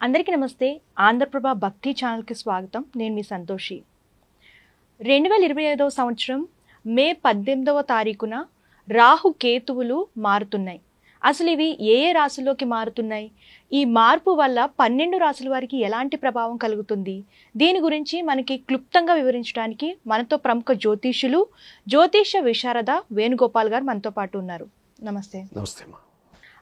అందరికీ నమస్తే. ఆంధ్రప్రభ భక్తి ఛానల్కి స్వాగతం. నేను మీ సంతోషి. 2025వ సంవత్సరం మే 18వ తారీఖున రాహు కేతువులు మారుతున్నాయి. అసలు ఇవి ఏ ఏ రాశుల్లోకి మారుతున్నాయి? ఈ మార్పు వల్ల 12 రాశుల వారికి ఎలాంటి ప్రభావం కలుగుతుంది? దీని గురించి మనకి క్లుప్తంగా వివరించడానికి మనతో ప్రముఖ జ్యోతిష్యులు, జ్యోతిష విశారద వేణుగోపాల్ గారు మనతో పాటు ఉన్నారు. నమస్తే. నమస్తే.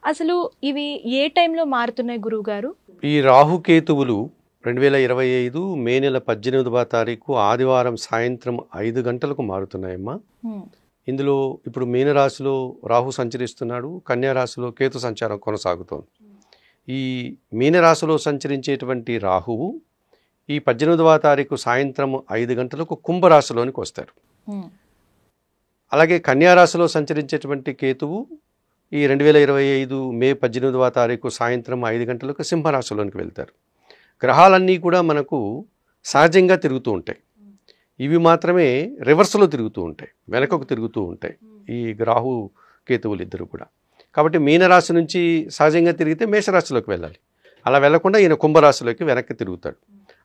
అసలు ఇవి ఏ టైంలో మారుతున్నాయి గురువు గారు? ఈ రాహుకేతువులు 2025 మే నెల 18వ తారీఖు ఆదివారం సాయంత్రం 5 గంటలకు మారుతున్నాయమ్మా. ఇందులో ఇప్పుడు మీనరాశిలో రాహు సంచరిస్తున్నాడు, కన్యారాశిలో కేతు సంచారం కొనసాగుతోంది. ఈ మీనరాశిలో సంచరించేటువంటి రాహువు ఈ 18వ తారీఖు సాయంత్రం 5 గంటలకు కుంభరాశిలోనికి వస్తారు. అలాగే కన్యారాశిలో సంచరించేటువంటి కేతువు ఈ 2025 మే 18వ తారీఖు సాయంత్రం 5 గంటలకు సింహరాశిలోనికి వెళ్తారు. గ్రహాలన్నీ కూడా మనకు సహజంగా తిరుగుతూ ఉంటాయి. ఇవి మాత్రమే రివర్స్లో తిరుగుతూ ఉంటాయి, వెనకకు తిరుగుతూ ఉంటాయి ఈ రాహు కేతువులు ఇద్దరు కూడా. కాబట్టి మీనరాశి నుంచి సహజంగా తిరిగితే మేషరాశిలోకి వెళ్ళాలి. అలా వెళ్లకుండా ఈయన కుంభరాశిలోకి వెనక్కి తిరుగుతాడు.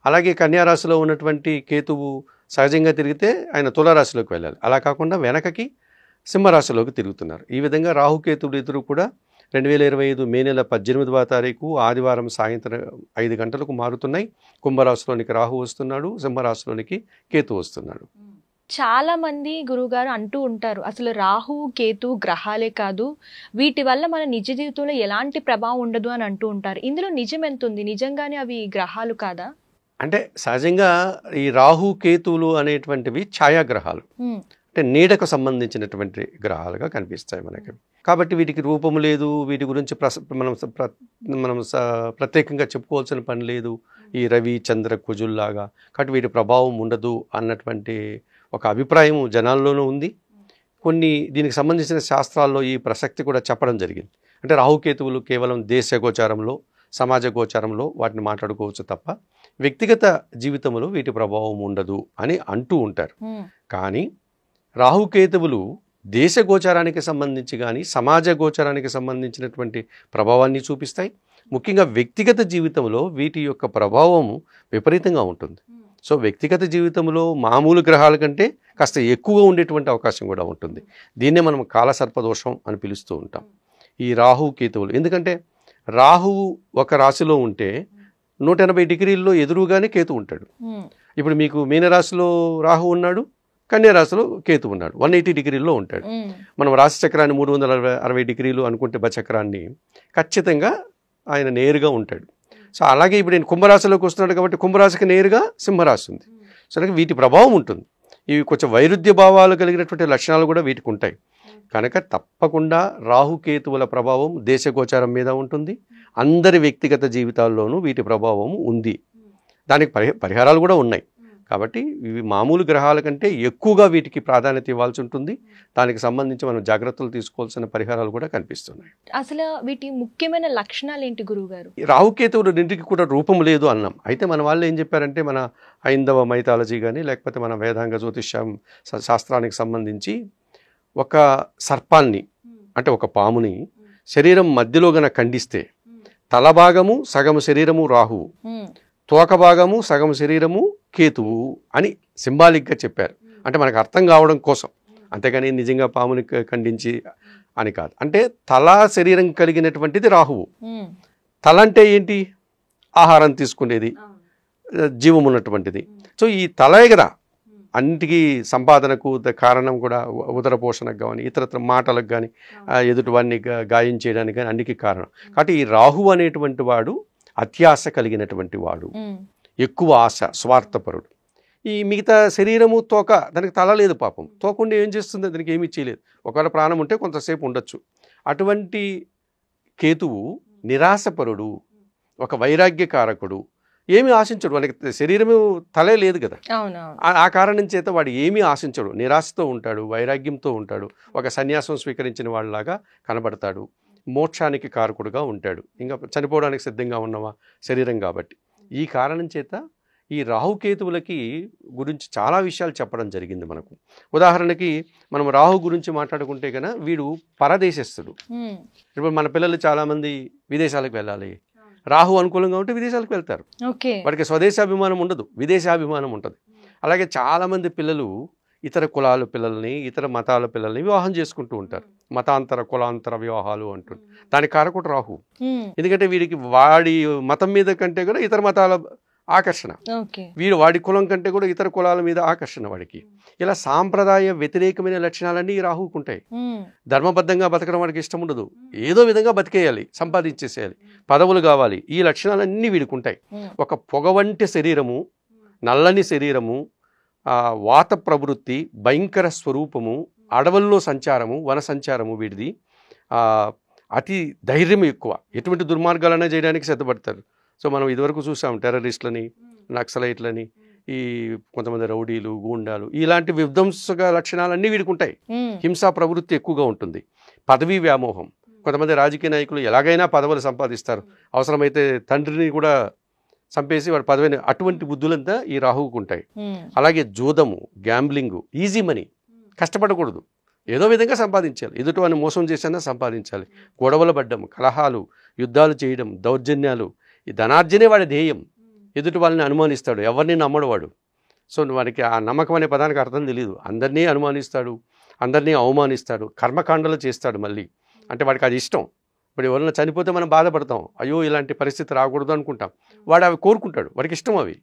అలాగే కన్యారాశిలో ఉన్నటువంటి కేతువు సహజంగా తిరిగితే ఆయన తులారాశిలోకి వెళ్ళాలి. అలా కాకుండా వెనకకి సింహరాశిలోకి తిరుగుతున్నారు. ఈ విధంగా రాహుకేతువులు ఇద్దరు కూడా 2025 మే నెల 18వ తారీఖు ఆదివారం సాయంత్రం 5 గంటలకు మారుతున్నాయి. కుంభరాశిలోనికి రాహు వస్తున్నాడు, సింహరాశిలోనికి కేతు వస్తున్నాడు. చాలా మంది గురువుగారు అంటూ ఉంటారు, అసలు రాహు కేతు గ్రహాలే కాదు, వీటి వల్ల మన నిజ జీవితంలో ఎలాంటి ప్రభావం ఉండదు అని అంటూ ఉంటారు. ఇందులో నిజం ఎంత ఉంది? నిజంగానే అవి గ్రహాలు కాదా? అంటే సహజంగా ఈ రాహు కేతువులు అనేటువంటివి ఛాయాగ్రహాలు, అంటే నీడకు సంబంధించినటువంటి గ్రహాలుగా కనిపిస్తాయి మనకి. కాబట్టి వీటికి రూపము లేదు, వీటి గురించి మనం ప్రత్యేకంగా చెప్పుకోవాల్సిన పని లేదు. ఈ రవి చంద్ర కుజుల్లాగా, కాబట్టి వీటి ప్రభావం ఉండదు అన్నటువంటి ఒక అభిప్రాయం జనాల్లోనూ ఉంది. కొన్ని దీనికి సంబంధించిన శాస్త్రాల్లో ఈ ప్రసక్తి కూడా చెప్పడం జరిగింది. అంటే రాహుకేతువులు కేవలం దేశ గోచారంలో, సమాజ గోచారంలో వాటిని మాట్లాడుకోవచ్చు తప్ప వ్యక్తిగత జీవితంలో వీటి ప్రభావం ఉండదు అని అంటూ ఉంటారు. కానీ రాహుకేతువులు దేశ గోచారానికి సంబంధించి కానీ సమాజ గోచారానికి సంబంధించినటువంటి ప్రభావాన్ని చూపిస్తాయి. ముఖ్యంగా వ్యక్తిగత జీవితంలో వీటి యొక్క ప్రభావం విపరీతంగా ఉంటుంది. సో వ్యక్తిగత జీవితంలో మామూలు గ్రహాల కంటే కాస్త ఎక్కువగా ఉండేటువంటి అవకాశం కూడా ఉంటుంది. దీన్నే మనం కాలసర్పదోషం అని పిలుస్తూ ఉంటాం ఈ రాహు కేతువులు. ఎందుకంటే రాహువు ఒక రాశిలో ఉంటే 180 డిగ్రీల్లో ఎదురుగానే కేతు ఉంటాడు. ఇప్పుడు మీకు మీనరాశిలో రాహు ఉన్నాడు, కన్యారాశిలో కేతు ఉన్నాడు, 180 డిగ్రీల్లో ఉంటాడు. మనం రాశి చక్రాన్ని 360 డిగ్రీలు అనుకుంటే బచక్రాన్ని ఖచ్చితంగా ఆయన నేరుగా ఉంటాడు. సో అలాగే ఇప్పుడు నేను కుంభరాశిలోకి వస్తున్నాడు కాబట్టి కుంభరాశికి నేరుగా సింహరాశి ఉంది. సో అలాగే వీటి ప్రభావం ఉంటుంది. ఇవి కొంచెం వైరుధ్య భావాలు కలిగినటువంటి లక్షణాలు కూడా వీటికి ఉంటాయి. కనుక తప్పకుండా రాహుకేతువుల ప్రభావం దేశగోచారం మీద ఉంటుంది. అందరి వ్యక్తిగత జీవితాల్లోనూ వీటి ప్రభావం ఉంది. దానికి పరిహారాలు కూడా ఉన్నాయి. కాబట్టి ఇవి మామూలు గ్రహాల కంటే ఎక్కువగా వీటికి ప్రాధాన్యత ఇవ్వాల్సి ఉంటుంది. దానికి సంబంధించి మనం జాగ్రత్తలు తీసుకోవాల్సిన పరిహారాలు కూడా కనిపిస్తున్నాయి. అసలు వీటి ముఖ్యమైన లక్షణాలు ఏంటి గురువు గారు? రాహుకేతువులు రెండింటికి కూడా రూపం లేదు అన్నాం. అయితే మన వాళ్ళు ఏం చెప్పారంటే, మన హైందవ మైథాలజీ కానీ లేకపోతే మన వేదాంగ జ్యోతిష్యం శాస్త్రానికి సంబంధించి ఒక సర్పాన్ని, అంటే ఒక పాముని శరీరం మధ్యలో గన ఖండిస్తే తల భాగము సగము శరీరము రాహువు, తోక భాగము సగం శరీరము కేతువు అని సింబాలిక్గా చెప్పారు. అంటే మనకు అర్థం కావడం కోసం, అంతేగాని నిజంగా పాముని ఖండించి అని కాదు. అంటే తల శరీరం కలిగినటువంటిది రాహువు. తల అంటే ఏంటి? ఆహారం తీసుకునేది, జీవం ఉన్నటువంటిది. సో ఈ తలే కదా అన్నిటికీ సంపాదనకు కారణం కూడా, ఉదర పోషణకు కానీ ఇతరత్ర మాటలకు కానీ ఎదుటివాడిని గాయం చేయడానికి కానీ అన్నిటికీ కారణం. కాబట్టి ఈ రాహువు అనేటువంటి వాడు అత్యాశ కలిగినటువంటి వాడు, ఎక్కువ ఆశ, స్వార్థపరుడు. ఈ మిగతా శరీరము తోక, దానికి తల లేదు పాపం. తోకుండి ఏం చేస్తుంది? దానికి ఏమీ చేయలేదు. ఒకవేళ ప్రాణం ఉంటే కొంతసేపు ఉండొచ్చు. అటువంటి కేతువు నిరాశపరుడు, ఒక వైరాగ్యకారకుడు, ఏమీ ఆశించడు. వానికి శరీరము తలే లేదు కదా. ఆ కారణం చేత వాడు ఏమీ ఆశించడు, నిరాశతో ఉంటాడు, వైరాగ్యంతో ఉంటాడు, ఒక సన్యాసం స్వీకరించిన వాళ్ళలాగా కనబడతాడు, మోక్షానికి కారకుడుగా ఉంటాడు. ఇంకా చనిపోవడానికి సిద్ధంగా ఉన్నవా శరీరం కాబట్టి. ఈ కారణం చేత ఈ రాహుకేతువులకి గురించి చాలా విషయాలు చెప్పడం జరిగింది మనకు. ఉదాహరణకి మనం రాహు గురించి మాట్లాడుకుంటే కనుక వీడు పరదేశస్థుడు. ఇప్పుడు మన పిల్లలు చాలామంది విదేశాలకు వెళ్ళాలి, రాహు అనుకూలంగా ఉంటే విదేశాలకు వెళ్తారు. ఓకే. వాడికి స్వదేశాభిమానం ఉండదు, విదేశాభిమానం ఉంటుంది. అలాగే చాలామంది పిల్లలు ఇతర కులాల పిల్లల్ని, ఇతర మతాల పిల్లల్ని వివాహం చేసుకుంటూ ఉంటారు. మతాంతర కులాంతర వివాహాలు అంటుంది. దానికి కారకుడు రాహు. ఎందుకంటే వీడికి వాడి మతం మీద కంటే కూడా ఇతర మతాల ఆకర్షణ, వాడి కులం కంటే కూడా ఇతర కులాల మీద ఆకర్షణ వాడికి. ఇలా సాంప్రదాయ వ్యతిరేకమైన లక్షణాలన్నీ ఈ రాహుకు ఉంటాయి. ధర్మబద్ధంగా బతకడం వాడికి ఇష్టం ఉండదు. ఏదో విధంగా బతికేయాలి, సంపాదించేసేయాలి, పదవులు కావాలి, ఈ లక్షణాలన్నీ వీడికి ఉంటాయి. ఒక పొగ వంటి శరీరము, నల్లని శరీరము, వాత ప్రవృత్తి, భయంకర స్వరూపము, అడవుల్లో సంచారము, వన సంచారము వీడిది. అతి ధైర్యం ఎక్కువ, ఎటువంటి దుర్మార్గాలైనా చేయడానికి సిద్ధపడతారు. సో మనం ఇదివరకు చూసాం టెర్రరిస్టులని, నక్సలైట్లని, ఈ కొంతమంది రౌడీలు, గూండాలు, ఇలాంటి విధ్వంసక లక్షణాలన్నీ వీడికి ఉంటాయి. హింసా ప్రవృత్తి ఎక్కువగా ఉంటుంది. పదవీ వ్యామోహం, కొంతమంది రాజకీయ నాయకులు ఎలాగైనా పదవులు సంపాదిస్తారు, అవసరమైతే తండ్రిని కూడా చంపేసి వాడు పదవిని, అటువంటి బుద్ధులంతా ఈ రాహువుకు ఉంటాయి. అలాగే జూదము, గ్యాంబ్లింగు, ఈజీ మనీ, కష్టపడకూడదు, ఏదో విధంగా సంపాదించాలి, ఎదుటి వాడిని మోసం చేసినా సంపాదించాలి. గొడవలు పడ్డం, కలహాలు, యుద్ధాలు చేయడం, దౌర్జన్యాలు, ఈ ధనార్జనే వాడి ధ్యేయం. ఎదుటి వాళ్ళని అనుమానిస్తాడు, ఎవరిని నమ్మడు వాడు. సో వాడికి ఆ నమ్మకం అనే పదానికి అర్థం తెలియదు. అందరినీ అనుమానిస్తాడు, అందరినీ అవమానిస్తాడు, కర్మకాండలు చేస్తాడు మళ్ళీ. అంటే వాడికి అది ఇష్టం. ఇప్పుడు ఎవరైనా చనిపోతే మనం బాధపడతాం, అయ్యో ఇలాంటి పరిస్థితి రాకూడదు అనుకుంటాం. వాడు అవి కోరుకుంటాడు, వాడికి ఇష్టం అవి.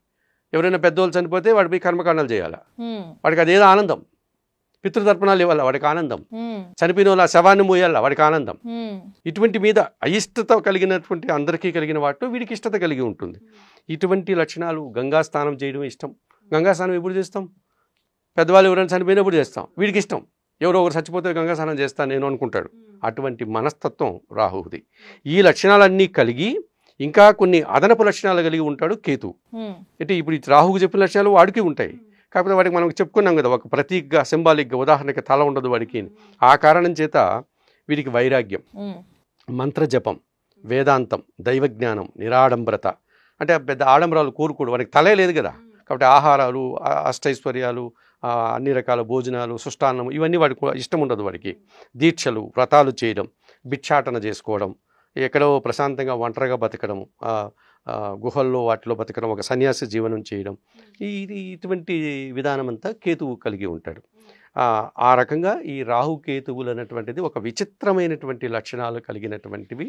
ఎవరైనా పెద్దవాళ్ళు చనిపోతే వాడి పోయి కర్మకాండాలు చేయాలా, వాడికి అదేదో ఆనందం. పితృతర్పణాలు ఇవ్వాలా, వాడికి ఆనందం. చనిపోయిన వాళ్ళ శవాన్ని మోయాలా, వాడికి ఆనందం. ఇటువంటి మీద అయిష్టత కలిగినటువంటి అందరికీ కలిగిన వాటిలో వీడికి ఇష్టత కలిగి ఉంటుంది. ఇటువంటి లక్షణాలు. గంగా స్నానం చేయడం ఇష్టం. గంగా స్నానం ఎప్పుడు చేస్తాం? పెద్దవాళ్ళు ఎవరైనా చనిపోయినప్పుడు చేస్తాం. వీడికి ఇష్టం, ఎవరో ఒకరు చచ్చిపోతే గంగా స్నానం చేస్తాను నేను అనుకుంటాడు. అటువంటి మనస్తత్వం రాహువుది. ఈ లక్షణాలన్నీ కలిగి ఇంకా కొన్ని అదనపు లక్షణాలు కలిగి ఉంటాడు కేతువు. అంటే ఇప్పుడు రాహువుకు చెప్పిన లక్షణాలు వాడికి ఉంటాయి. కాకపోతే వాడికి మనం చెప్పుకున్నాం కదా, ఒక ప్రతీకగా, సింబాలిక్గా, ఉదాహరణకి తల ఉండదు వాడికి. ఆ కారణం చేత వీడికి వైరాగ్యం, మంత్రజపం, వేదాంతం, దైవజ్ఞానం, నిరాడంబరత, అంటే పెద్ద ఆడంబరాలు కోరుకోడు, వాడికి తలే లేదు కదా. కాబట్టి ఆహారాలు, అష్టైశ్వర్యాలు, అన్ని రకాల భోజనాలు, సుష్టాన్నం, ఇవన్నీ వాడికి ఇష్టం ఉండదు. వాడికి దీక్షలు, వ్రతాలు చేయడం, భిక్షాటన చేసుకోవడం, ఎక్కడో ప్రశాంతంగా ఒంటరిగా బతకడం, గుహల్లో వాటిలో బతకడం, ఒక సన్యాసి జీవనం చేయడం, ఇటువంటి విధానం అంతా కేతువు కలిగి ఉంటాడు. ఆ రకంగా ఈ రాహుకేతువులు అనేటువంటిది ఒక విచిత్రమైనటువంటి లక్షణాలు కలిగినటువంటివి,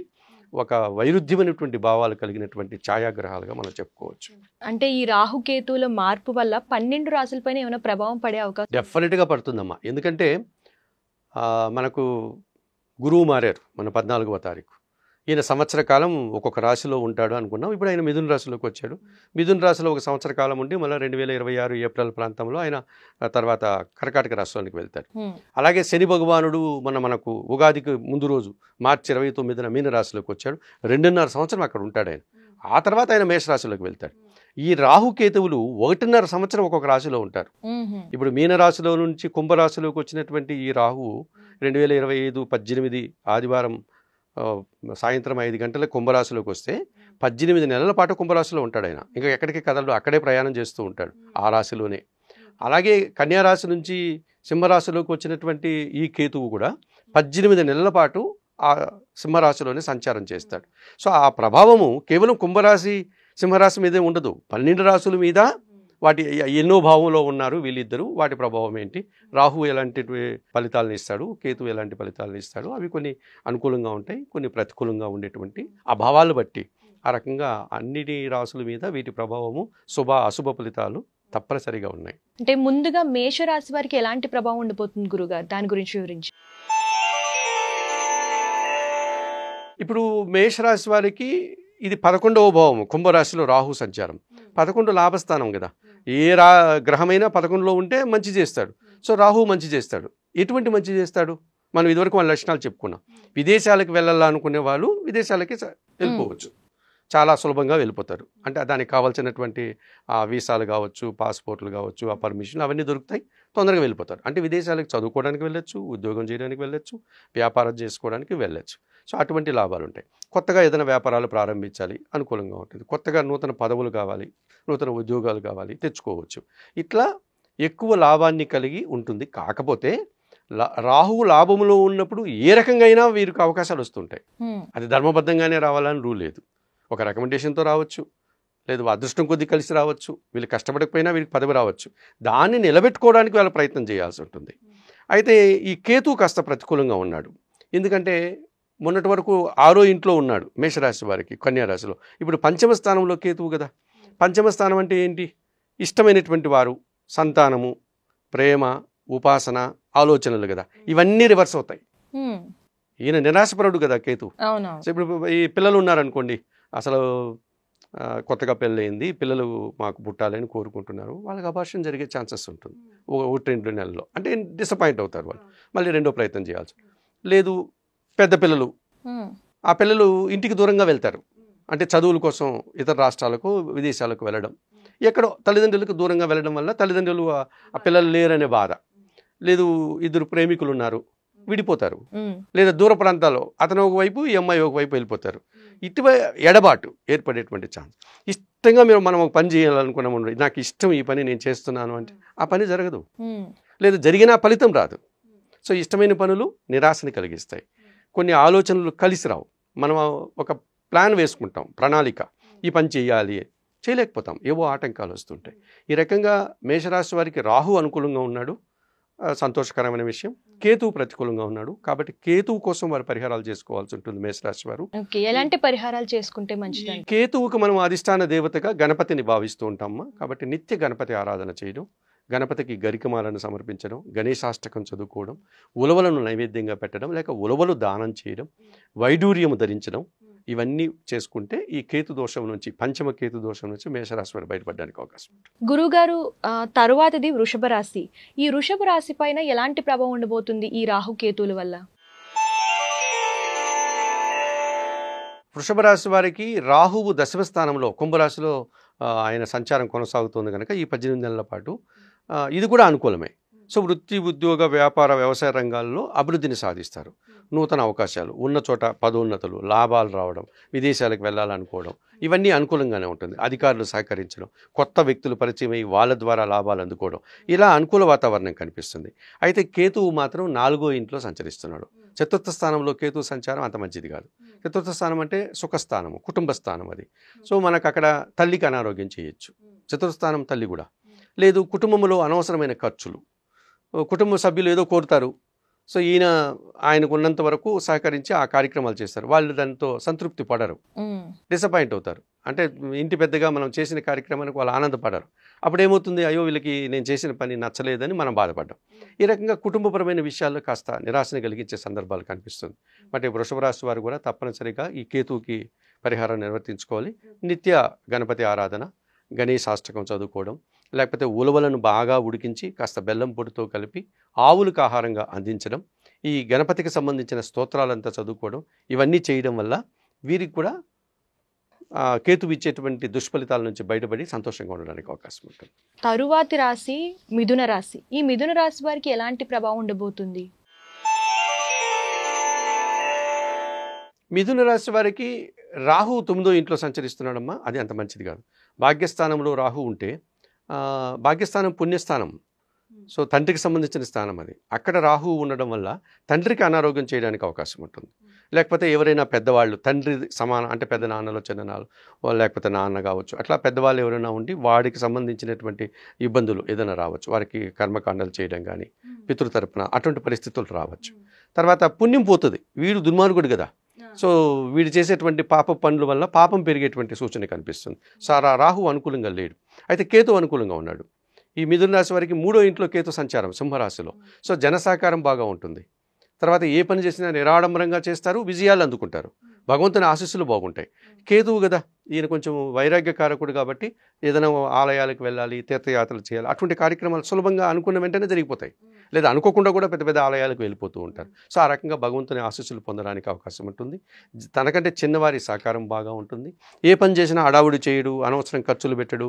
ఒక వైరుధ్యమైనటువంటి భావాలు కలిగినటువంటి ఛాయాగ్రహాలుగా మనం చెప్పుకోవచ్చు. అంటే ఈ రాహుకేతువుల మార్పు వల్ల 12 రాశులపైన ఏమైనా ప్రభావం పడే అవకాశం? డెఫినెట్గా పడుతుందమ్మా. ఎందుకంటే మనకు గురువు మారారు మన 14వ తారీఖు. ఈయన సంవత్సర కాలం ఒక్కొక్క రాశిలో ఉంటాడు అనుకున్నాం. ఇప్పుడు ఆయన మిథున రాశిలోకి వచ్చాడు. మిథున రాశిలో ఒక సంవత్సర కాలం ఉండి మళ్ళీ 2026 ఏప్రిల్ ప్రాంతంలో ఆయన తర్వాత కర్కాటక రాశిలోనికి వెళ్తాడు. అలాగే శని భగవానుడు మనకు ఉగాదికి ముందు రోజు మార్చి 29న మీన రాశిలోకి వచ్చాడు. 2.5 సంవత్సరం అక్కడ ఉంటాడు ఆయన. ఆ తర్వాత ఆయన మేషరాశిలోకి వెళ్తాడు. ఈ రాహుకేతువులు 1.5 సంవత్సరం ఒక్కొక్క రాశిలో ఉంటారు. ఇప్పుడు మీనరాశిలో నుంచి కుంభరాశిలోకి వచ్చినటువంటి ఈ రాహువు 2025 18 ఆదివారం సాయంత్రం 5 గంటలకు కుంభరాశిలోకి వస్తే 18 నెలల పాటు కుంభరాశిలో ఉంటాడు ఆయన. ఇంకా ఎక్కడికి కదలడు, అక్కడే ప్రయాణం చేస్తూ ఉంటాడు ఆ రాశిలోనే. అలాగే కన్యారాశి నుంచి సింహరాశిలోకి వచ్చినటువంటి ఈ కేతువు కూడా 18 నెలల పాటు ఆ సింహరాశిలోనే సంచారం చేస్తాడు. సో ఆ ప్రభావము కేవలం కుంభరాశి సింహరాశి మీదే ఉండదు, 12 రాశుల మీద వాటి ఎన్నో భావంలో ఉన్నారు వీళ్ళిద్దరూ. వాటి ప్రభావం ఏంటి, రాహు ఎలాంటి ఫలితాలను ఇస్తాడు, కేతు ఎలాంటి ఫలితాలను ఇస్తాడు, అవి కొన్ని అనుకూలంగా ఉంటాయి, కొన్ని ప్రతికూలంగా ఉండేటువంటి ఆ భావాలు బట్టి ఆ రకంగా అన్నిటి రాశుల మీద వీటి ప్రభావము శుభ అశుభ ఫలితాలు తప్పనిసరిగా ఉన్నాయి. అంటే ముందుగా మేషరాశి వారికి ఎలాంటి ప్రభావం ఉండిపోతుంది గురుగారు, దాని గురించి వివరించి. ఇప్పుడు మేషరాశి వారికి ఇది 11వ భావము, కుంభరాశిలో రాహు సంచారం. 11 లాభస్థానం కదా, ఏ గ్రహమైనా 11లో ఉంటే మంచి చేస్తాడు. సో రాహు మంచి చేస్తాడు. ఎటువంటి మంచి చేస్తాడు, మనం ఇదివరకు వాళ్ళ లక్షణాలు చెప్పుకున్నాం. విదేశాలకు వెళ్ళాలనుకునే వాళ్ళు విదేశాలకి వెళ్ళిపోవచ్చు, చాలా సులభంగా వెళ్ళిపోతారు. అంటే దానికి కావాల్సినటువంటి వీసాలు కావచ్చు, పాస్పోర్ట్లు కావచ్చు, ఆ పర్మిషన్ అవన్నీ దొరుకుతాయి, తొందరగా వెళ్ళిపోతారు. అంటే విదేశాలకు చదువుకోవడానికి వెళ్ళొచ్చు, ఉద్యోగం చేయడానికి వెళ్ళొచ్చు, వ్యాపారం చేసుకోవడానికి వెళ్ళొచ్చు. సో అటువంటి లాభాలు ఉంటాయి. కొత్తగా ఏదైనా వ్యాపారాలు ప్రారంభించాలి, అనుకూలంగా ఉంటుంది. కొత్తగా నూతన పదవులు కావాలి, నూతన ఉద్యోగాలు కావాలి, తెచ్చుకోవచ్చు. ఇట్లా ఎక్కువ లాభాన్ని కలిగి ఉంటుంది. కాకపోతే రాహువు లాభంలో ఉన్నప్పుడు ఏ రకంగా అయినా వీరికి అవకాశాలు వస్తుంటాయి. అది ధర్మబద్ధంగానే రావాలని రూల్ లేదు. ఒక రికమెండేషన్తో రావచ్చు, లేదు అదృష్టం కొద్ది కలిసి రావచ్చు, వీళ్ళు కష్టపడకపోయినా వీళ్ళకి పదవి రావచ్చు. దాన్ని నిలబెట్టుకోవడానికి వాళ్ళ ప్రయత్నం చేయాల్సి ఉంటుంది. అయితే ఈ కేతు కాస్త ప్రతికూలంగా ఉన్నాడు. ఎందుకంటే మొన్నటి వరకు 6వ ఇంట్లో ఉన్నాడు మేషరాశి వారికి, కన్యారాశిలో. ఇప్పుడు పంచమ స్థానంలో కేతువు కదా. పంచమ స్థానం అంటే ఏంటి? ఇష్టమైనటువంటి వారు, సంతానము, ప్రేమ, ఉపాసన, ఆలోచనలు కదా. ఇవన్నీ రివర్స్ అవుతాయి. ఈయన నిరాశపరుడు కదా కేతు. సో ఇప్పుడు ఈ పిల్లలు ఉన్నారనుకోండి, అసలు కొత్తగా పెళ్ళయింది, పిల్లలు మాకు పుట్టాలని కోరుకుంటున్నారు, వాళ్ళకి అబార్షన్ జరిగే ఛాన్సెస్ ఉంటుంది 1-2 నెలల్లో. అంటే డిసప్పాయింట్ అవుతారు వాళ్ళు, మళ్ళీ రెండో ప్రయత్నం చేయాల్సి. లేదు పెద్ద పిల్లలు, ఆ పిల్లలు ఇంటికి దూరంగా వెళ్తారు, అంటే చదువుల కోసం ఇతర రాష్ట్రాలకు, విదేశాలకు వెళ్ళడం. ఎక్కడో తల్లిదండ్రులకు దూరంగా వెళ్ళడం వల్ల తల్లిదండ్రులు ఆ పిల్లలు లేరనే బాధ. లేదు 2 ప్రేమికులు ఉన్నారు, విడిపోతారు. లేదా దూర ప్రాంతాల్లో అతను ఒకవైపు, ఈ అమ్మాయి ఒకవైపు వెళ్ళిపోతారు. ఎడబాటు ఏర్పడేటువంటి ఛాన్స్. ఇష్టంగా మనం ఒక పని చేయాలనుకున్నాము, నాకు ఇష్టం ఈ పని నేను చేస్తున్నాను అంటే ఆ పని జరగదు, లేదు జరిగినా ఫలితం రాదు. సో ఇష్టమైన పనులు నిరాశని కలిగిస్తాయి. కొన్ని ఆలోచనలు కలిసి రావు. మనం ఒక ప్లాన్ వేసుకుంటాం, ప్రణాళిక, ఈ పని చేయాలి, చేయలేకపోతాం, ఏవో ఆటంకాలు వస్తుంటాయి. ఈ రకంగా మేషరాశి వారికి రాహు అనుకూలంగా ఉన్నాడు, సంతోషకరమైన విషయం. కేతువు ప్రతికూలంగా ఉన్నాడు. కాబట్టి కేతువు కోసం వారు పరిహారాలు చేసుకోవాల్సి ఉంటుంది మేషరాశి వారు. ఎలాంటి పరిహారాలు చేసుకుంటే మంచిది? కేతువుకు మనం అధిష్టాన దేవతగా గణపతిని భావిస్తూ ఉంటామా, కాబట్టి నిత్య గణపతి ఆరాధన చేయడం, గణపతికి గరికమాలను సమర్పించడం, గణేశాష్టకం చదువుకోవడం, ఉలవలను నైవేద్యంగా పెట్టడం, లేక ఉలవలు దానం చేయడం, వైడూర్యము ధరించడం, ఇవన్నీ చేసుకుంటే ఈ కేతు దోషం నుంచి, పంచమ కేతు దోషం నుంచి మేషరాశి వారు బయటపడడానికి అవకాశం ఉంటుంది. గురుగారు, తరువాతది వృషభ రాశి. ఈ వృషభ రాశి పైన ఎలాంటి ప్రభావం ఉండబోతుంది ఈ రాహుకేతువుల వల్ల? వృషభ రాశి వారికి రాహువు దశమ స్థానంలో, కుంభరాశిలో ఆయన సంచారం కొనసాగుతుంది కనుక ఈ 18 నెలల పాటు ఇది కూడా అనుకూలమే. సో వృత్తి, ఉద్యోగ, వ్యాపార, వ్యవసాయ రంగాల్లో అభివృద్ధిని సాధిస్తారు. నూతన అవకాశాలు, ఉన్న చోట పదోన్నతులు, లాభాలు రావడం, విదేశాలకు వెళ్ళాలనుకోవడం, ఇవన్నీ అనుకూలంగానే ఉంటుంది. అధికారులు సహకరించడం, కొత్త వ్యక్తులు పరిచయం అయ్యి వాళ్ళ ద్వారా లాభాలు అందుకోవడం, ఇలా అనుకూల వాతావరణం కనిపిస్తుంది. అయితే కేతువు మాత్రం 4వ ఇంట్లో సంచరిస్తున్నాడు. చతుర్థ స్థానంలో కేతువు సంచారం అంత మంచిది కాదు. చతుర్థ స్థానం అంటే సుఖస్థానము, కుటుంబ స్థానం అది. సో మనకు అక్కడ తల్లికి అనారోగ్యం చేయొచ్చు. చతుర్థ స్థానం తల్లి కూడా. లేదు కుటుంబంలో అనవసరమైన ఖర్చులు, కుటుంబ సభ్యులు ఏదో కోరుతారు, సో ఆయనకు ఉన్నంత వరకు సహకరించి ఆ కార్యక్రమాలు చేస్తారు, వాళ్ళు దాంతో సంతృప్తి పడరు, డిసప్పాయింట్ అవుతారు. అంటే ఇంటి పెద్దగా మనం చేసిన కార్యక్రమానికి వాళ్ళు ఆనందపడరు. అప్పుడు ఏమవుతుంది, అయ్యో వీళ్ళకి నేను చేసిన పని నచ్చలేదని మనం బాధపడ్డాం. ఈ రకంగా కుటుంబపరమైన విషయాల్లో కాస్త నిరాశని కలిగించే సందర్భాలు కనిపిస్తుంది. బట్ వృషభ రాశి వారు కూడా తప్పనిసరిగా ఈ కేతువుకి పరిహారం నిర్వర్తించుకోవాలి. నిత్య గణపతి ఆరాధన, గణేశాష్టకం చదువుకోవడం, లేకపోతే ఉలవలను బాగా ఉడికించి కాస్త బెల్లం పొడితో కలిపి ఆవులకు ఆహారంగా అందించడం, ఈ గణపతికి సంబంధించిన స్తోత్రాలంతా చదువుకోవడం, ఇవన్నీ చేయడం వల్ల వీరికి కూడా కేతువు ఇచ్చేటువంటి దుష్ఫలితాల నుంచి బయటపడి సంతోషంగా ఉండడానికి అవకాశం ఉంటుంది. తరువాతి రాశి మిథున రాశి. ఈ మిథున రాశి వారికి ఎలాంటి ప్రభావం ఉండబోతుంది? మిథున రాశి వారికి రాహు 9వ ఇంట్లో సంచరిస్తున్నాడమ్మా, అది అంత మంచిది కాదు. భాగ్యస్థానంలో రాహు ఉంటే, భాగ్యస్థానం పుణ్యస్థానం, సో తండ్రికి సంబంధించిన స్థానం అది. అక్కడ రాహు ఉండడం వల్ల తండ్రికి అనారోగ్యం చేయడానికి అవకాశం ఉంటుంది. లేకపోతే ఎవరైనా పెద్దవాళ్ళు, తండ్రి సమానం అంటే పెద్ద నాన్నలో, చిన్ననాలు, లేకపోతే నాన్న కావచ్చు, అట్లా పెద్దవాళ్ళు ఎవరైనా ఉండి వాడికి సంబంధించినటువంటి ఇబ్బందులు ఏదైనా రావచ్చు. వారికి కర్మకాండాలు చేయడం కానీ, పితృతరపున అటువంటి పరిస్థితులు రావచ్చు. తర్వాత పుణ్యం పోతుంది, వీడు దుర్మార్గుడు కదా, సో వీడు చేసేటువంటి పాప పనుల వల్ల పాపం పెరిగేటువంటి సూచన కనిపిస్తుంది. సో రాహు అనుకూలంగా లేడు. అయితే కేతు అనుకూలంగా ఉన్నాడు. ఈ మిథున రాశి వారికి 3వ ఇంట్లో కేతు సంచారం సింహరాశిలో. సో జనసాకారం బాగా ఉంటుంది. తర్వాత ఏ పని చేసినా నిరాడంబరంగా చేస్తారు, విజయాలు అందుకుంటారు, భగవంతుని ఆశీస్సులు బాగుంటాయి. కేతువు కదా, ఈయన కొంచెం వైరాగ్యకారకుడు కాబట్టి ఏదైనా ఆలయాలకు వెళ్ళాలి, తీర్థయాత్రలు చేయాలి, అటువంటి కార్యక్రమాలు సులభంగా అనుకున్న వెంటనే జరిగిపోతాయి. లేదా అనుకోకుండా కూడా పెద్ద పెద్ద ఆలయాలకు వెళ్ళిపోతూ ఉంటారు. సో ఆ రకంగా భగవంతుని ఆశీస్సులు పొందడానికి అవకాశం ఉంటుంది. తనకంటే చిన్నవారి సహకారం బాగా ఉంటుంది. ఏ పని చేసినా అడావుడి చేయడు, అనవసరం ఖర్చులు పెట్టడు,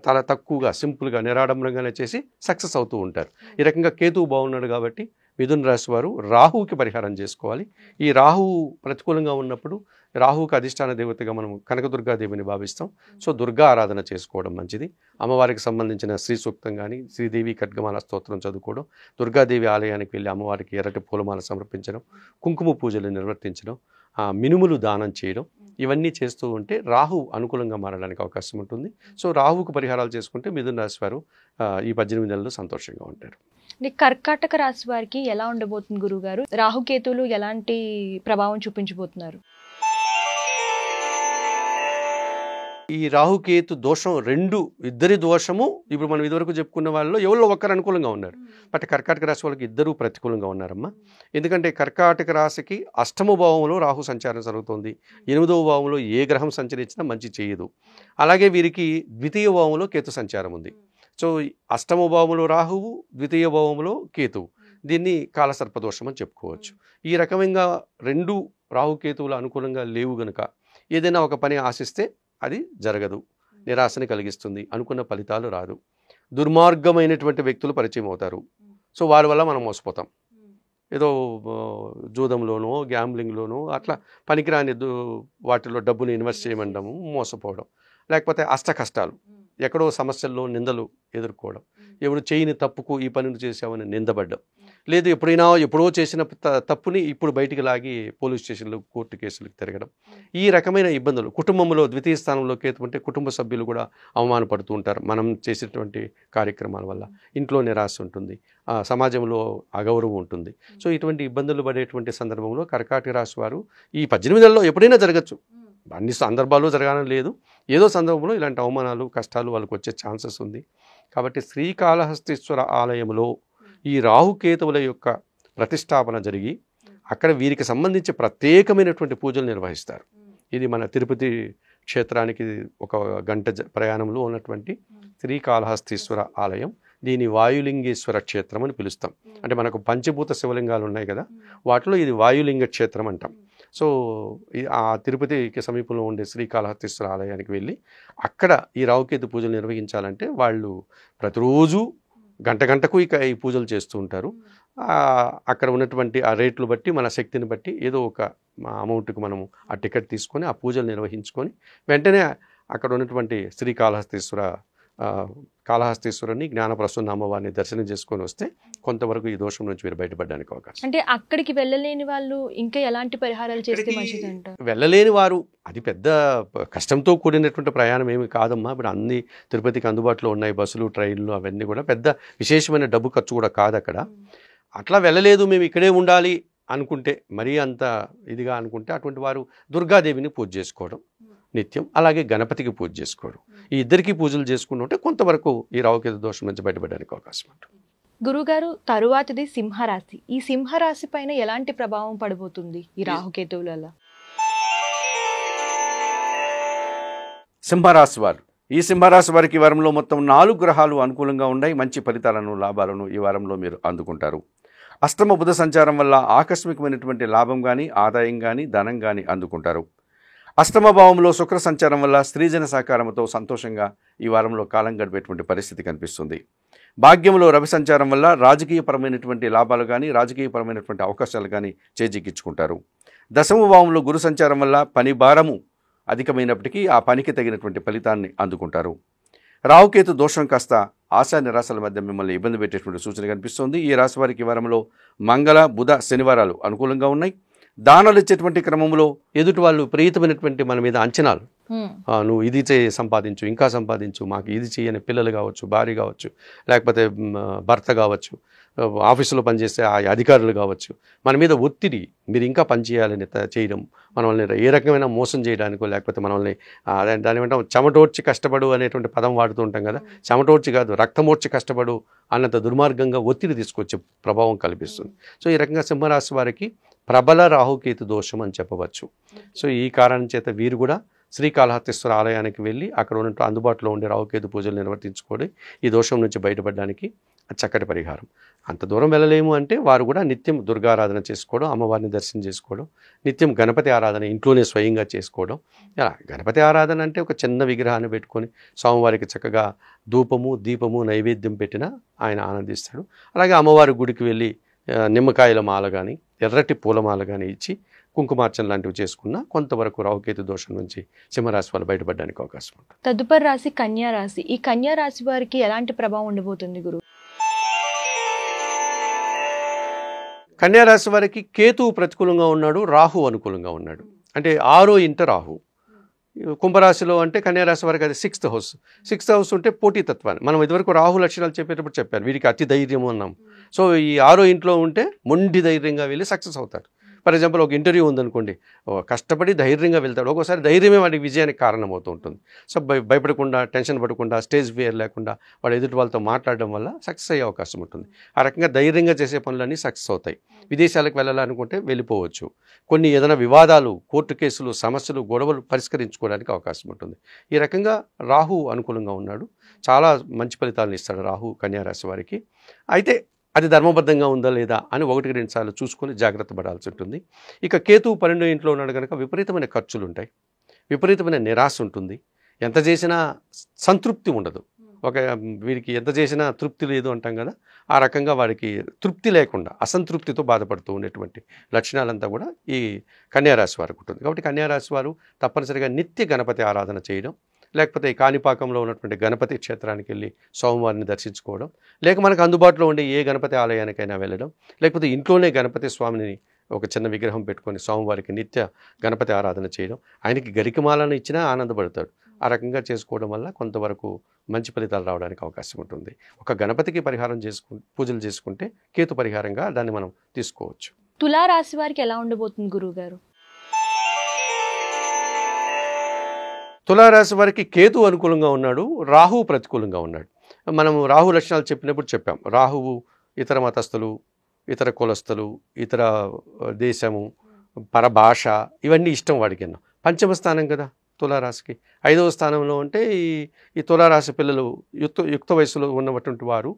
చాలా తక్కువగా సింపుల్గా నిరాడంబరంగానే చేసి సక్సెస్ అవుతూ ఉంటారు. ఈ రకంగా కేతువు బాగున్నాడు కాబట్టి మిథున రాశి వారు రాహువుకి పరిహారం చేసుకోవాలి. ఈ రాహువు ప్రతికూలంగా ఉన్నప్పుడు రాహువుకి అధిష్టాన దేవతగా మనం కనకదుర్గాదేవిని భావిస్తాం. సో దుర్గా ఆరాధన చేసుకోవడం మంచిది. అమ్మవారికి సంబంధించిన శ్రీ సూక్తం కానీ, శ్రీదేవి ఖడ్గమాల స్తోత్రం చదువుకోవడం, దుర్గాదేవి ఆలయానికి వెళ్ళి అమ్మవారికి ఎర్రటి పూలమాల సమర్పించడం, కుంకుమ పూజలు నిర్వర్తించడం, మినుములు దానం చేయడం, ఇవన్నీ చేస్తూ ఉంటే రాహు అనుకూలంగా మారడానికి అవకాశం ఉంటుంది. సో రాహుకు పరిహారాలు చేసుకుంటే మిథున రాశి వారు ఈ 18 నెలలు సంతోషంగా ఉంటారు. కర్కాటక రాశి వారికి ఎలా ఉండబోతుంది గురుగారు? రాహుకేతువులు ఎలాంటి ప్రభావం చూపించబోతున్నారు? ఈ రాహుకేతు దోషం ఇద్దరి దోషము ఇప్పుడు మనం ఇదివరకు చెప్పుకున్న వాళ్ళలో ఎవరో ఒక్కరు అనుకూలంగా ఉన్నారు. బట్ కర్కాటక రాశి వాళ్ళకి ఇద్దరు ప్రతికూలంగా ఉన్నారమ్మా. ఎందుకంటే కర్కాటక రాశికి 8వ భావంలో రాహు సంచారం జరుగుతుంది. 8వ భావంలో ఏ గ్రహం సంచరించినా మంచి చేయదు. అలాగే వీరికి 2వ భావంలో కేతు సంచారం ఉంది. సో 8వ భావంలో రాహువు, 2వ భావంలో కేతువు. దీన్ని కాలసర్పదోషం అని చెప్పుకోవచ్చు. ఈ రకమైన 2 రాహుకేతువులు అనుకూలంగా లేవు గనుక ఏదైనా ఒక పని ఆశిస్తే అది జరగదు, నిరాశని కలిగిస్తుంది, అనుకున్న ఫలితాలు రాదు. దుర్మార్గమైనటువంటి వ్యక్తులు పరిచయం అవుతారు. సో వారి వల్ల మనం మోసపోతాం. ఏదో జూదంలోనో గ్యాంబ్లింగ్లోనో అట్లా పనికిరాని వాటిలో డబ్బుని ఇన్వెస్ట్ చేయమండము, మోసపోవడం, లేకపోతే అష్ట కష్టాలు, ఎక్కడో సమస్యల్లో నిందలు ఎదుర్కోవడం, ఎవరు చేయని తప్పుకు ఈ పనిని చేసామని నిందపడ్డం, లేదు ఎప్పుడో చేసిన తప్పుని ఇప్పుడు బయటికి లాగి పోలీస్ స్టేషన్లు, కోర్టు కేసులకు తిరగడం, ఈ రకమైన ఇబ్బందులు. కుటుంబంలో 2వ స్థానంలో కేతు ఉంటే కుటుంబ సభ్యులు కూడా అవమానపడుతూ ఉంటారు మనం చేసేటువంటి కార్యక్రమాల వల్ల. ఇంట్లో నిరాశ ఉంటుంది, సమాజంలో అగౌరవం ఉంటుంది. సో ఇటువంటి ఇబ్బందులు పడేటువంటి సందర్భంలో కర్కాటక రాశి వారు ఈ 18 నెలల్లో ఎప్పుడైనా జరగచ్చు, అన్ని సందర్భాల్లో జరగాలని లేదు, ఏదో సందర్భంలో ఇలాంటి అవమానాలు కష్టాలు వాళ్ళకు వచ్చే ఛాన్సెస్ ఉంది. కాబట్టి శ్రీకాళహస్తీశ్వర ఆలయంలో ఈ రాహుకేతువుల యొక్క ప్రతిష్టాపన జరిగి అక్కడ వీరికి సంబంధించి ప్రత్యేకమైనటువంటి పూజలు నిర్వహిస్తారు. ఇది మన తిరుపతి క్షేత్రానికి 1 గంట ప్రయాణంలో ఉన్నటువంటి శ్రీకాళహస్తీశ్వర ఆలయం. దీని వాయులింగేశ్వర క్షేత్రం అని పిలుస్తాం. అంటే మనకు పంచభూత శివలింగాలు ఉన్నాయి కదా, వాటిలో ఇది వాయులింగ క్షేత్రం అంటాం. సో ఆ తిరుపతికి సమీపంలో ఉండే శ్రీకాళహస్తీశ్వర ఆలయానికి వెళ్ళి అక్కడ ఈ రాహుకేతు పూజలు నిర్వహించాలంటే వాళ్ళు ప్రతిరోజు గంటకు ఈ పూజలు చేస్తూ ఉంటారు. అక్కడ ఉన్నటువంటి ఆ రేట్లు బట్టి మన శక్తిని బట్టి ఏదో ఒక అమౌంట్కి మనము ఆ టికెట్ తీసుకొని ఆ పూజలు నిర్వహించుకొని వెంటనే అక్కడ ఉన్నటువంటి కాళహస్తీశ్వరుని జ్ఞానప్రసన్న అమ్మవారిని దర్శనం చేసుకొని వస్తే కొంతవరకు ఈ దోషం నుంచి మీరు బయటపడడానికి అవకాశం. అంటే అక్కడికి వెళ్ళలేని వాళ్ళు ఇంకా ఎలాంటి పరిహారాలు చేస్తే మంచిదంట? వెళ్ళలేని వారు అది పెద్ద కష్టంతో కూడినటువంటి ప్రయాణం ఏమి కాదమ్మా. ఇప్పుడు అన్ని తిరుపతికి అందుబాటులో ఉన్నాయి, బస్సులు, ట్రైన్లు, అవన్నీ కూడా పెద్ద విశేషమైన డబ్బు ఖర్చు కూడా కాదు అక్కడ. అట్లా వెళ్ళలేదు, మేము ఇక్కడే ఉండాలి అనుకుంటే, మరీ అంత ఇదిగా అనుకుంటే అటువంటి వారు దుర్గాదేవిని పూజ చేసుకోవడం నిత్యం, అలాగే గణపతికి పూజ చేసుకోవడం, ఈ ఇద్దరికి పూజలు చేసుకుంటుంటే కొంతవరకు ఈ రాహుకేతు దోషం నుంచి బయటపడడానికి అవకాశం ఉంటుంది. గురుగారు, తరువాతది సింహరాశి. ఈ సింహరాశి పైన ఎలాంటి ప్రభావం పడబోతుంది ఈ రాహుకేతువుల వల్ల? సింహరాశి వారు, ఈ సింహరాశి వారికి ఈ వారంలో మొత్తం 4 గ్రహాలు అనుకూలంగా ఉన్నాయి. మంచి ఫలితాలను, లాభాలను ఈ వారంలో మీరు అందుకుంటారు. 8వ బుధ సంచారం వల్ల ఆకస్మికమైనటువంటి లాభం కానీ, ఆదాయం కానీ, ధనం కానీ అందుకుంటారు. 8వ భావంలో శుక్ర సంచారం వల్ల స్త్రీజన సహకారంతో సంతోషంగా ఈ వారంలో కాలం గడిపేటువంటి పరిస్థితి కనిపిస్తుంది. భాగ్యంలో రవి సంచారం వల్ల రాజకీయపరమైనటువంటి లాభాలు కానీ, రాజకీయపరమైనటువంటి అవకాశాలు కానీ చేజిక్కించుకుంటారు. 10వ భావంలో గురు సంచారం వల్ల పని భారము అధికమైనప్పటికీ ఆ పనికి తగినటువంటి ఫలితాన్ని అందుకుంటారు. రాహుకేతు దోషం కాస్త ఆశా నిరాశల మధ్య మిమ్మల్ని ఇబ్బంది పెట్టేటువంటి సూచన కనిపిస్తుంది. ఈ రాశి వారికి ఈ వారంలో మంగళ, బుధ, శనివారాలు అనుకూలంగా ఉన్నాయి. దానాలు ఇచ్చేటువంటి క్రమంలో ఎదుటి వాళ్ళు విపరీతమైనటువంటి మన మీద అంచనాలు, నువ్వు ఇది సంపాదించు, ఇంకా సంపాదించు, మాకు ఇది చేయని పిల్లలు కావచ్చు, భార్య కావచ్చు, లేకపోతే భర్త కావచ్చు, ఆఫీసులో పనిచేసే ఆ అధికారులు కావచ్చు, మన మీద ఒత్తిడి, మీరు ఇంకా పనిచేయాలని చేయడం, మనల్ని ఏ రకమైన మోసం చేయడానికో, లేకపోతే మనల్ని దాని ఏమంటాం చెమటోడ్చి కష్టపడు అనేటువంటి పదం వాడుతూ ఉంటాం కదా, చెమటోడ్చి కాదు రక్తమోడ్చి కష్టపడు అన్నంత దుర్మార్గంగా ఒత్తిడి తీసుకొచ్చే ప్రభావం కల్పిస్తుంది. సో ఈ రకంగా సింహరాశి వారికి ప్రబల రాహుకేతు దోషం అని చెప్పవచ్చు. సో ఈ కారణం చేత వీరు కూడా శ్రీకాళహస్తీశ్వర ఆలయానికి వెళ్ళి అక్కడ ఉన్న అందుబాటులో ఉండే రాహుకేతు పూజలు నిర్వర్తించుకొని ఈ దోషం నుంచి బయటపడడానికి చక్కటి పరిహారం. అంత దూరం వెళ్ళలేము అంటే వారు కూడా నిత్యం దుర్గారాధన చేసుకోవడం, అమ్మవారిని దర్శనం చేసుకోవడం, నిత్యం గణపతి ఆరాధన ఇంట్లోనే స్వయంగా చేసుకోవడం. ఇలా గణపతి ఆరాధన అంటే ఒక చిన్న విగ్రహాన్ని పెట్టుకొని స్వామివారికి చక్కగా ధూపము, దీపము, నైవేద్యం పెట్టినా ఆయన ఆనందిస్తాడు. అలాగే అమ్మవారి గుడికి వెళ్ళి నిమ్మకాయల మాల కానీ, ఎర్రటి పూలమాల కానీ ఇచ్చి కుంకుమార్చన లాంటివి చేసుకున్నా కొంతవరకు రాహుకేతు దోషం నుంచి సింహరాశి వాళ్ళు బయటపడడానికి అవకాశం ఉంటుంది. తదుపరి రాశి కన్యా రాశి. ఈ కన్యా రాశి వారికి ఎలాంటి ప్రభావం ఉండబోతుంది గురువు? కన్యా రాశి వారికి కేతువు ప్రతికూలంగా ఉన్నాడు, రాహు అనుకూలంగా ఉన్నాడు. అంటే 6వ ఇంట రాహు, కుంభరాశిలో అంటే కన్యారాశి వారికి అది 6th హౌస్. 6th హౌస్ ఉంటే పోటీతత్వాన్ని మనం ఇదివరకు రాహు లక్షణాలు చెప్పేటప్పుడు చెప్పారు, వీరికి అతి ధైర్యము అన్నాం. సో ఈ 6వ ఇంట్లో ఉంటే మొండి ధైర్యంగా వెళ్ళి సక్సెస్ అవుతాడు. ఫర్ ఎగ్జాంపుల్ ఒక ఇంటర్వ్యూ ఉందనుకోండి, కష్టపడి ధైర్యంగా వెళ్తాడు, ఒక్కోసారి ధైర్యమే వాడికి విజయానికి కారణమవుతూ ఉంటుంది. సో భయపడకుండా, టెన్షన్ పడకుండా, స్టేజ్ ఫియర్ లేకుండా వాడు ఎదుటి వాళ్ళతో మాట్లాడడం వల్ల సక్సెస్ అయ్యే అవకాశం ఉంటుంది. ఆ రకంగా ధైర్యంగా చేసే పనులన్నీ సక్సెస్ అవుతాయి. విదేశాలకు వెళ్ళాలనుకుంటే వెళ్ళిపోవచ్చు. కొన్ని ఏదైనా వివాదాలు, కోర్టు కేసులు, సమస్యలు, గొడవలు పరిష్కరించుకోవడానికి అవకాశం ఉంటుంది. ఈ రకంగా రాహు అనుకూలంగా ఉన్నాడు, చాలా మంచి ఫలితాలను ఇస్తాడు రాహు కన్యారాశి వారికి. అయితే అది ధర్మబద్ధంగా ఉందా లేదా అని 1-2 సార్లు చూసుకొని జాగ్రత్త పడాల్సి ఉంటుంది. ఇక కేతువు 12వ ఇంట్లో ఉన్నాడు కనుక విపరీతమైన ఖర్చులు ఉంటాయి, విపరీతమైన నిరాశ ఉంటుంది, ఎంత చేసినా సంతృప్తి ఉండదు. వీరికి ఎంత చేసినా తృప్తి లేదు అంటాం కదా, ఆ రకంగా వాడికి తృప్తి లేకుండా అసంతృప్తితో బాధపడుతూ ఉండేటువంటి లక్షణాలంతా కూడా ఈ కన్యారాశి వారికి ఉంటుంది. కాబట్టి కన్యారాశి వారు తప్పనిసరిగా నిత్య గణపతి ఆరాధన చేయడం, లేకపోతే కాణిపాకంలో ఉన్నటువంటి గణపతి క్షేత్రానికి వెళ్ళి స్వామివారిని దర్శించుకోవడం, లేక మనకు అందుబాటులో ఉండే ఏ గణపతి ఆలయానికైనా వెళ్ళడం, లేకపోతే ఇంట్లోనే గణపతి స్వామిని ఒక చిన్న విగ్రహం పెట్టుకొని స్వామివారికి నిత్య గణపతి ఆరాధన చేయడం, ఆయనకి గరికమాలను ఇచ్చినా ఆనందపడతాడు. ఆ రకంగా చేసుకోవడం వల్ల కొంతవరకు మంచి ఫలితాలు రావడానికి అవకాశం ఉంటుంది. ఒక గణపతికి పరిహారం పూజలు చేసుకుంటే కేతు పరిహారంగా దాన్ని మనం తీసుకోవచ్చు. తులారాశి వారికి ఎలా ఉండబోతుంది గురువుగారు? తులారాశి వారికి కేతు అనుకూలంగా ఉన్నాడు, రాహువు ప్రతికూలంగా ఉన్నాడు. మనము రాహు లక్షణాలు చెప్పినప్పుడు చెప్పాం, రాహువు ఇతర మతస్థులు, ఇతర కులస్థులు, ఇతర దేశము, పరభాష, ఇవన్నీ ఇష్టం వాడికి. పంచమ స్థానం కదా తులారాశికి. 5వ స్థానంలో ఉంటే ఈ తులారాశి పిల్లలు యుక్త వయసులో ఉన్నటువంటి వారు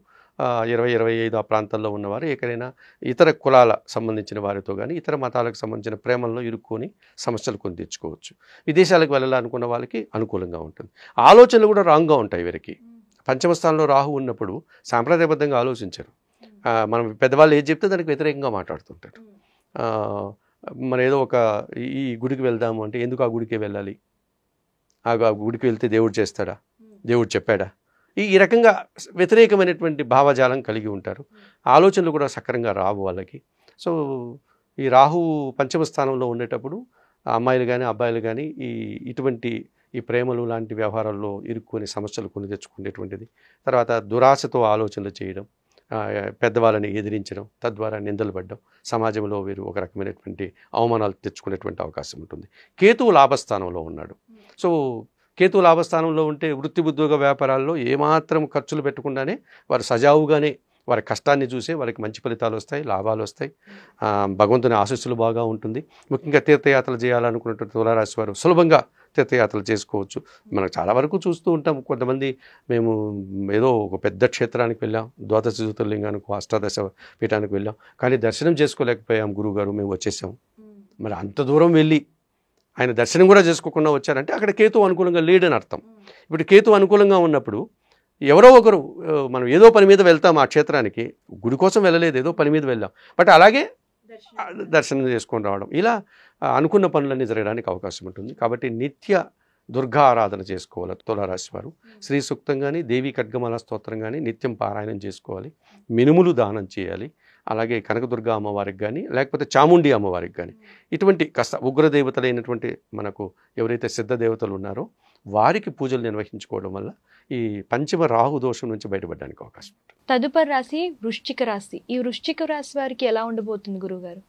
20-25 ఆ ప్రాంతాల్లో ఉన్నవారు ఎక్కడైనా ఇతర కులాల సంబంధించిన వారితో కానీ ఇతర మతాలకు సంబంధించిన ప్రేమల్లో ఇరుక్కొని సమస్యలు కొని తెచ్చుకోవచ్చు. విదేశాలకు వెళ్ళాలనుకున్న వాళ్ళకి అనుకూలంగా ఉంటుంది. ఆలోచనలు కూడా రాంగ్గా ఉంటాయి వీరికి. పంచమ స్థానంలో రాహు ఉన్నప్పుడు సాంప్రదాయబద్ధంగా ఆలోచించరు. మనం పెద్దవాళ్ళు ఏది చెప్తే దానికి వ్యతిరేకంగా మాట్లాడుతుంటారు. మనం ఏదో ఈ గుడికి వెళ్దాము అంటే ఎందుకు ఆ గుడికే వెళ్ళాలి, ఆ గుడికి వెళ్తే దేవుడు చేస్తాడా, దేవుడు చెప్పాడా, ఈ రకంగా వ్యతిరేకమైనటువంటి భావజాలం కలిగి ఉంటారు. ఆలోచనలు కూడా సక్రంగా రావు వాళ్ళకి. సో ఈ రాహు పంచమ స్థానంలో ఉండేటప్పుడు అమ్మాయిలు కానీ అబ్బాయిలు కానీ ఇటువంటి ఈ ప్రేమలు లాంటి వ్యవహారాల్లో ఇరుక్కొని సమస్యలు కొని తెచ్చుకునేటువంటిది. తర్వాత దురాశతో ఆలోచనలు చేయడం, పెద్దవాళ్ళని ఎదిరించడం, తద్వారా నిందలు పడడం, సమాజంలో వీరు ఒక రకమైనటువంటి అవమానాలు తెచ్చుకునేటువంటి అవకాశం ఉంటుంది. కేతువు లాభస్థానంలో ఉన్నాడు. సో కేతు లాభస్థానంలో ఉంటే వృత్తి ఉద్యోగ వ్యాపారాల్లో ఏమాత్రం ఖర్చులు పెట్టకుండానే వారు సజావుగానే వారి కష్టాన్ని చూసే వారికి మంచి ఫలితాలు వస్తాయి, లాభాలు వస్తాయి, భగవంతుని ఆశీస్సులు బాగా ఉంటుంది. ముఖ్యంగా తీర్థయాత్రలు చేయాలనుకున్నటువంటి తులారాశి వారు సులభంగా తీర్థయాత్రలు చేసుకోవచ్చు. మనకు చాలా వరకు చూస్తూ ఉంటాం, కొంతమంది మేము ఏదో ఒక పెద్ద క్షేత్రానికి వెళ్ళాం, ద్వాదశ జ్యోతిర్లింగానికి, అష్టాదశ పీఠానికి వెళ్ళాం, కానీ దర్శనం చేసుకోలేకపోయాం గురువుగారు, మేము వచ్చేసాం. మరి అంత దూరం వెళ్ళి ఆయన దర్శనం కూడా చేసుకోకుండా వచ్చారంటే అక్కడ కేతు అనుకూలంగా లేడని అర్థం. ఇప్పుడు కేతు అనుకూలంగా ఉన్నప్పుడు ఎవరో ఒకరు, మనం ఏదో పని మీద వెళ్తాం ఆ క్షేత్రానికి, గుడి కోసం వెళ్ళలేదు, ఏదో పని మీద వెళ్ళాం, బట్ అలాగే దర్శనం చేసుకొని రావడం, ఇలా అనుకున్న పనులన్నీ జరగడానికి అవకాశం ఉంటుంది. కాబట్టి నిత్య దుర్గా ఆరాధన చేసుకోవాలి తులారాశి వారు. శ్రీ సూక్తం కానీ దేవీ ఖడ్గమాల స్తోత్రం కానీ నిత్యం పారాయణం చేసుకోవాలి, మినుములు దానం చేయాలి. అలాగే కనకదుర్గ అమ్మవారికి కానీ లేకపోతే చాముండి అమ్మవారికి కానీ, ఇటువంటి కాస్త ఉగ్రదేవతలైనటువంటి మనకు ఎవరైతే సిద్ధ దేవతలు ఉన్నారో వారికి పూజలు నిర్వహించుకోవడం వల్ల ఈ పంచమ రాహు దోషం నుంచి బయటపడడానికి అవకాశం ఉంటుంది. తదుపరి రాశి వృశ్చిక రాశి. ఈ వృశ్చిక రాశి వారికి ఎలా ఉండబోతుంది గురువుగారు?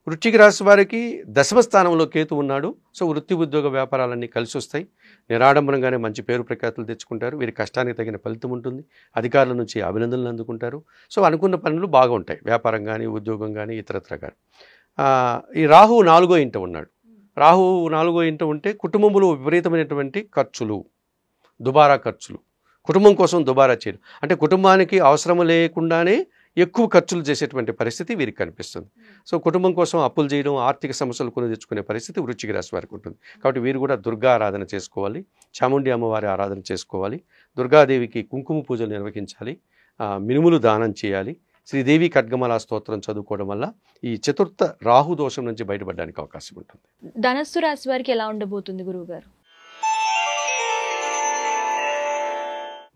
వృశ్చిక రాశి వారికి 10వ స్థానంలో కేతు ఉన్నాడు. సో వృత్తి ఉద్యోగ వ్యాపారాలన్నీ కలిసి వస్తాయి, నిరాడంబరంగానే మంచి పేరు ప్రఖ్యాతులు తెచ్చుకుంటారు, వీరి కష్టానికి తగిన ఫలితం ఉంటుంది, అధికారుల నుంచి అభినందనలు అందుకుంటారు. సో అనుకున్న పనులు బాగా ఉంటాయి, వ్యాపారం కానీ ఉద్యోగం కానీ ఇతరత్ర కానీ. ఈ రాహు 4వ ఇంట ఉన్నాడు. రాహు 4వ ఇంట ఉంటే కుటుంబంలో విపరీతమైనటువంటి ఖర్చులు, దుబారా ఖర్చులు, కుటుంబం కోసం దుబారా చేయడం, అంటే కుటుంబానికి అవసరం లేకుండానే ఎక్కువ ఖర్చులు చేసేటువంటి పరిస్థితి వీరికి కనిపిస్తుంది. సో కుటుంబం కోసం అప్పులు చేయడం, ఆర్థిక సమస్యలు కొని తెచ్చుకునే పరిస్థితి వృశ్చిక రాశి వారికి ఉంటుంది. కాబట్టి వీరు కూడా దుర్గా ఆరాధన చేసుకోవాలి, చాముండి అమ్మవారి ఆరాధన చేసుకోవాలి, దుర్గాదేవికి కుంకుమ పూజలు నిర్వహించాలి, మినుములు దానం చేయాలి, శ్రీదేవి ఖడ్గమాల స్తోత్రం చదువుకోవడం వల్ల ఈ చతుర్థ రాహు దోషం నుంచి బయటపడడానికి అవకాశం ఉంటుంది. ధనస్సు రాశి వారికి ఎలా ఉండబోతుంది గురువుగారు?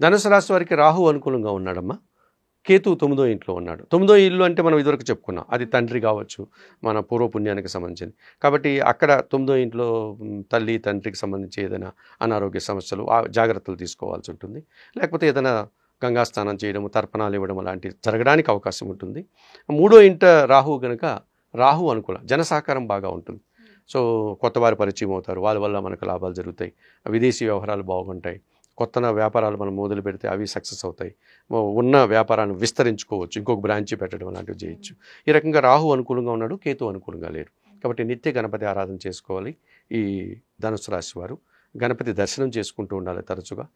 ధనుసు రాశి వారికి రాహు అనుకూలంగా ఉన్నాడమ్మా. కేతు 9వ ఇంట్లో ఉన్నాడు. 9వ ఇల్లు అంటే మనం ఇదివరకు చెప్పుకున్నాం, అది తండ్రి కావచ్చు, మన పూర్వపుణ్యానికి సంబంధించింది. కాబట్టి అక్కడ 9వ ఇంట్లో తల్లి తండ్రికి సంబంధించి ఏదైనా అనారోగ్య సమస్యలు, జాగ్రత్తలు తీసుకోవాల్సి ఉంటుంది. లేకపోతే ఏదైనా గంగా స్నానం చేయడం, తర్పణాలు ఇవ్వడం అలాంటివి జరగడానికి అవకాశం ఉంటుంది. 3వ ఇంట రాహు కనుక రాహు అనుకూల, జన సహకారం బాగా ఉంటుంది. సో కొత్త వారి పరిచయం అవుతారు, వాళ్ళ వల్ల మనకు లాభాలు జరుగుతాయి, విదేశీ వ్యవహారాలు బాగుంటాయి, కొత్త వ్యాపారాలు మనం మొదలు పెడితే అవి సక్సెస్ అవుతాయి, ఉన్న వ్యాపారాన్ని విస్తరించుకోవచ్చు, ఇంకొక బ్రాంచ్ పెట్టడం అలాంటివి చేయొచ్చు. ఈ రకంగా రాహు అనుకూలంగా ఉన్నాడు, కేతు అనుకూలంగా లేరు. కాబట్టి నిత్య గణపతి ఆరాధన చేసుకోవాలి. ఈ ధనుసు రాశి వారు గణపతి దర్శనం చేసుకుంటూ ఉండాలి తరచుగా.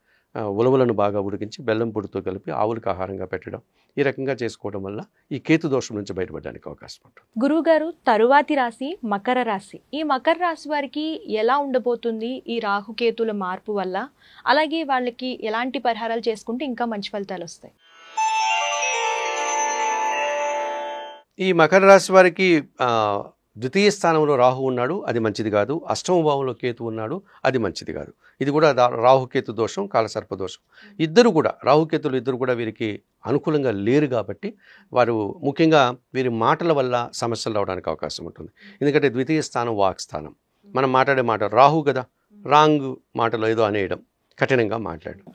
ఉలవలను బాగా ఉడికించి బెల్లం పొడితో కలిపి ఆవులకు ఆహారంగా పెట్టడం, ఈ రకంగా చేసుకోవడం వల్ల ఈ కేతు దోషం నుంచి బయటపడడానికి అవకాశం ఉంటుంది. గురువుగారు, తరువాతి రాశి మకర రాశి. ఈ మకర రాశి వారికి ఎలా ఉండబోతుంది ఈ రాహుకేతుల మార్పు వల్ల? అలాగే వాళ్ళకి ఎలాంటి పరిహారాలు చేసుకుంటే ఇంకా మంచి ఫలితాలు వస్తాయి? ఈ మకర రాశి వారికి ద్వితీయ స్థానంలో రాహు ఉన్నాడు, అది మంచిది కాదు. అష్టమ భావంలో కేతు ఉన్నాడు, అది మంచిది కాదు. ఇది కూడా రాహుకేతు దోషం, కాలసర్ప దోషం. ఇద్దరు కూడా రాహుకేతులు ఇద్దరు కూడా వీరికి అనుకూలంగా లేరు. కాబట్టి వారు ముఖ్యంగా వీరి మాటల వల్ల సమస్యలు రావడానికి అవకాశం ఉంటుంది. ఎందుకంటే ద్వితీయ స్థానం వాక్ స్థానం. మనం మాట్లాడే మాట రాహు కదా, రాంగ్ మాటలో ఏదో అనేయడం, కఠినంగా మాట్లాడడం,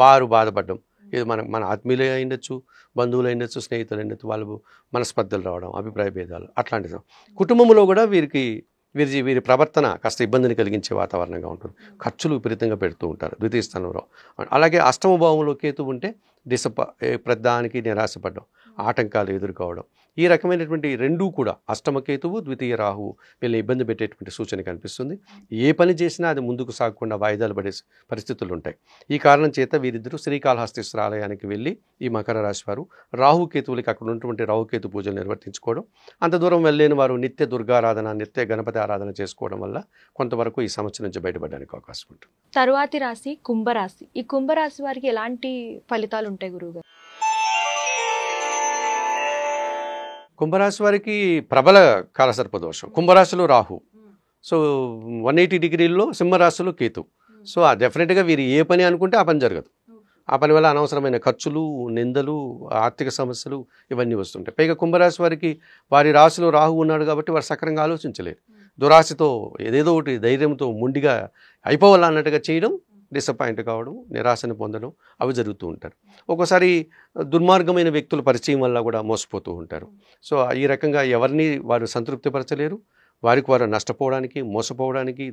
వారు బాధపడడం, ఇది మన ఆత్మీయులే అయిండొచ్చు, బంధువులు అయిండొచ్చు, స్నేహితులు అయిండొచ్చు, వాళ్ళు మనస్పర్ధలు రావడం, అభిప్రాయ భేదాలు అట్లాంటిది. కుటుంబంలో కూడా వీరి ప్రవర్తన కాస్త ఇబ్బందిని కలిగించే వాతావరణంగా ఉంటుంది. ఖర్చులు విపరీతంగా పెడుతూ ఉంటారు ద్వితీయ స్థానంలో. అలాగే అష్టమ భావంలో కేతు ఉంటే ప్రతిదానికి నిరాశపడడం, ఆటంకాలు ఎదుర్కోవడం, ఈ రకమైనటువంటి రెండూ కూడా అష్టమ కేతువు, ద్వితీయ రాహువు వీళ్ళని ఇబ్బంది పెట్టేటువంటి సూచన కనిపిస్తుంది. ఏ పని చేసినా అది ముందుకు సాగకుండా వాయిదాలు పడే పరిస్థితులు ఉంటాయి. ఈ కారణం చేత వీరిద్దరూ శ్రీకాళహస్తీశ్వర ఆలయానికి వెళ్ళి ఈ మకర రాశి వారు రాహుకేతువులకి అక్కడ ఉన్నటువంటి రాహుకేతు పూజలు నిర్వర్తించుకోవడం, అంత దూరం వెళ్ళలేని వారు నిత్య దుర్గారాధన, నిత్య గణపతి ఆరాధన చేసుకోవడం వల్ల కొంతవరకు ఈ సమస్య నుంచి బయటపడడానికి అవకాశం ఉంటుంది. తరువాతి రాశి కుంభరాశి. ఈ కుంభరాశి వారికి ఎలాంటి ఫలితాలు ఉంటాయి గురువుగారు? కుంభరాశి వారికి ప్రబల కాలసర్ప దోషం. కుంభరాశిలో రాహు, సో 180 డిగ్రీల్లో సింహరాశిలో కేతు. సో డెఫినెట్గా వీరు ఏ పని అనుకుంటే ఆ పని జరగదు. ఆ పని వల్ల అనవసరమైన ఖర్చులు, నిందలు, ఆర్థిక సమస్యలు ఇవన్నీ వస్తుంటాయి. పైగా కుంభరాశి వారికి వారి రాశిలో రాహు ఉన్నాడు కాబట్టి వారు సక్రంగా ఆలోచించలేరు. దురాశతో ఏదేదో ఒకటి ధైర్యంతో ముండిగా అయిపోవాలన్నట్టుగా చేయడం, డిసప్పాయింట్ కావడం, నిరాశను పొందడం అవి జరుగుతూ ఉంటారు. ఒక్కోసారి దుర్మార్గమైన వ్యక్తుల పరిచయం వల్ల కూడా మోసపోతూ ఉంటారు. సో ఈ రకంగా ఎవరిని వారు సంతృప్తిపరచలేరు. వారికి వారు నష్టపోవడానికి, మోసపోవడానికి,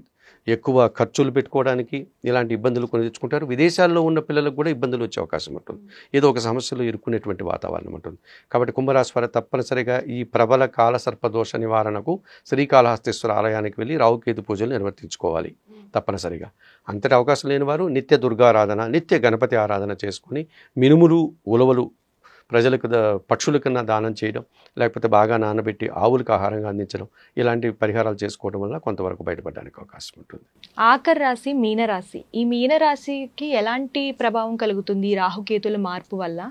ఎక్కువ ఖర్చులు పెట్టుకోవడానికి ఇలాంటి ఇబ్బందులు కొని తెచ్చుకుంటారు. విదేశాల్లో ఉన్న పిల్లలకు కూడా ఇబ్బందులు వచ్చే అవకాశం ఉంటుంది. ఏదో ఒక సమస్యలు ఇరుక్కునేటువంటి వాతావరణం ఉంటుంది. కాబట్టి కుంభరాశి వారు తప్పనిసరిగా ఈ ప్రబల కాలసర్ప దోష నివారణకు శ్రీకాళహస్తీశ్వర ఆలయానికి వెళ్ళి రాహుకేతు పూజలు నిర్వర్తించుకోవాలి తప్పనిసరిగా. అంతటి అవకాశం లేని వారు నిత్య దుర్గారాధన, నిత్య గణపతి ఆరాధన చేసుకుని మినుములు, ఉలవలు ప్రజలకు పక్షుల కన్నా దానం చేయడం, లేకపోతే బాగా నానబెట్టి ఆవులకు ఆహారంగా అందించడం, ఇలాంటి పరిహారాలు చేసుకోవడం వల్ల కొంతవరకు బయటపడడానికి అవకాశం ఉంటుంది. ఆఖరి రాశి మీనరాశి. ఈ మీనరాశికి ఎలాంటి ప్రభావం కలుగుతుంది ఈ రాహుకేతుల మార్పు వల్ల?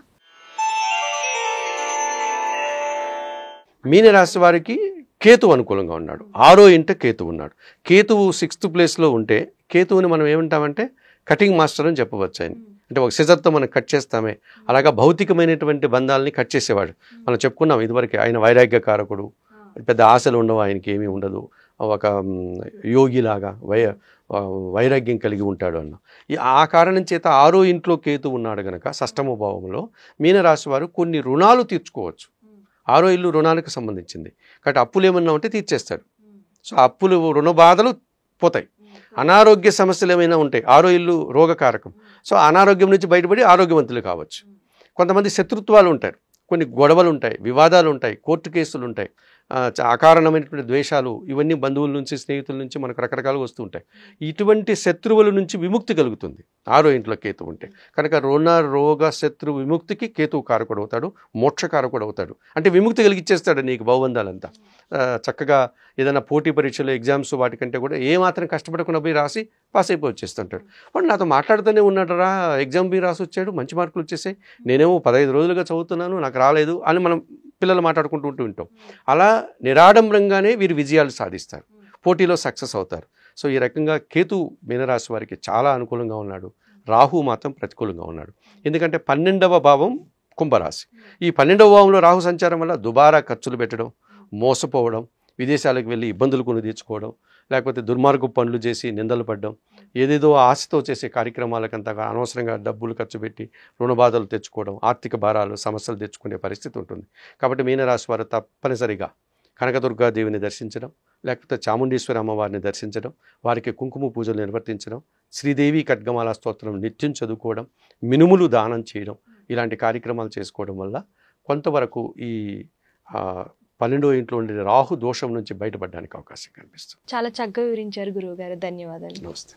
మీనరాశి వారికి కేతు అనుకూలంగా ఉన్నాడు. 6వ ఇంట కేతు ఉన్నాడు. కేతువు 6th ప్లేస్లో ఉంటే కేతువుని మనం ఏమంటామంటే కటింగ్ మాస్టర్ అని చెప్పవచ్చు. ఆయన అంటే ఒక సిజర్తో మనం కట్ చేస్తామే, అలాగా భౌతికమైనటువంటి బంధాలని కట్ చేసేవాడు. మనం చెప్పుకున్నాం ఇదివరకు, ఆయన వైరాగ్యకారకుడు, పెద్ద ఆశలు ఉండవు, ఆయనకి ఏమీ ఉండదు, ఒక యోగిలాగా వైరాగ్యం కలిగి ఉంటాడు అన్న. ఆ కారణం చేత 6వ ఇంట్లో కేతు ఉన్నాడు కనుక షష్టమ భావంలో మీనరాశి వారు కొన్ని రుణాలు తీర్చుకోవచ్చు. 6వ ఇల్లు రుణాలకు సంబంధించింది కాబట్టి అప్పులు ఏమన్నా ఉంటే తీర్చేస్తాడు. సో అప్పులు, రుణ బాధలు పోతాయి. అనారోగ్య సమస్యలు ఏమైనా ఉంటాయి, 6వ ఇల్లు రోగకారకం. సో అనారోగ్యం నుంచి బయటపడి ఆరోగ్యవంతులు కావచ్చు. కొంతమంది శత్రుత్వాలు ఉంటాయి, కొన్ని గొడవలు ఉంటాయి, వివాదాలు ఉంటాయి, కోర్టు కేసులు ఉంటాయి, అకారణమైనటువంటి ద్వేషాలు, ఇవన్నీ బంధువుల నుంచి, స్నేహితుల నుంచి మనకు రకరకాలుగా వస్తూ ఉంటాయి. ఇటువంటి శత్రువుల నుంచి విముక్తి కలుగుతుంది 6వ ఇంట్లో కేతు ఉంటే కనుక. రుణ రోగ శత్రు విముక్తికి కేతువు కారకుడు అవుతాడు, మోక్షకారకుడు అవుతాడు. అంటే విముక్తి కలిగిచ్చేస్తాడు నీకు భవబంధాలంతా. చక్కగా ఏదైనా పోటీ పరీక్షలు, ఎగ్జామ్స్ వాటికంటే కూడా ఏమాత్రం కష్టపడకుండా పోయి రాసి పాస్ అయిపోయి వచ్చేస్తుంటాడు. వాడు నాతో మాట్లాడుతూనే ఉన్నాడు, రా ఎగ్జామ్ పోయి రాసి వచ్చాడు, మంచి మార్కులు వచ్చేసాయి, నేనేమో 15 రోజులుగా చదువుతున్నాను, నాకు రాలేదు అని మనం పిల్లలు మాట్లాడుకుంటూ వింటాం. అలా నిరాడంబరంగానే వీరు విజయాలు సాధిస్తారు, పోటీలో సక్సెస్ అవుతారు. సో ఈ రకంగా కేతు మీనరాశి వారికి చాలా అనుకూలంగా ఉన్నాడు. రాహు మాత్రం ప్రతికూలంగా ఉన్నాడు. ఎందుకంటే 12వ భావం కుంభరాశి. ఈ 12వ భావంలో రాహు సంచారం వల్ల దుబారా ఖర్చులు పెట్టడం, మోసపోవడం, విదేశాలకు వెళ్ళి ఇబ్బందులు కొని తెచ్చుకోవడం, లేకపోతే దుర్మార్గపు పనులు చేసి నిందలు పడడం, ఏదేదో ఆశతో చేసే కార్యక్రమాలకంతగా అనవసరంగా డబ్బులు ఖర్చు పెట్టి రుణబాధలు తెచ్చుకోవడం, ఆర్థిక భారాలు సమస్యలు తెచ్చుకునే పరిస్థితి ఉంటుంది. కాబట్టి మీనరాశి వారు తప్పనిసరిగా కనకదుర్గాదేవిని దర్శించడం, లేకపోతే చాముండేశ్వరి అమ్మవారిని దర్శించడం, వారికి కుంకుమ పూజలు నిర్వర్తించడం, శ్రీదేవి ఖడ్గమాల స్తోత్రం నిత్యం చదువుకోవడం, మినుములు దానం చేయడం, ఇలాంటి కార్యక్రమాలు చేసుకోవడం వల్ల కొంతవరకు ఈ 12వ ఇంట్లో ఉండే రాహు దోషం నుంచి బయటపడడానికి అవకాశం కనిపిస్తుంది. చాలా చక్కగా వివరించారు గురువు గారు. ధన్యవాదాలు. నమస్తే.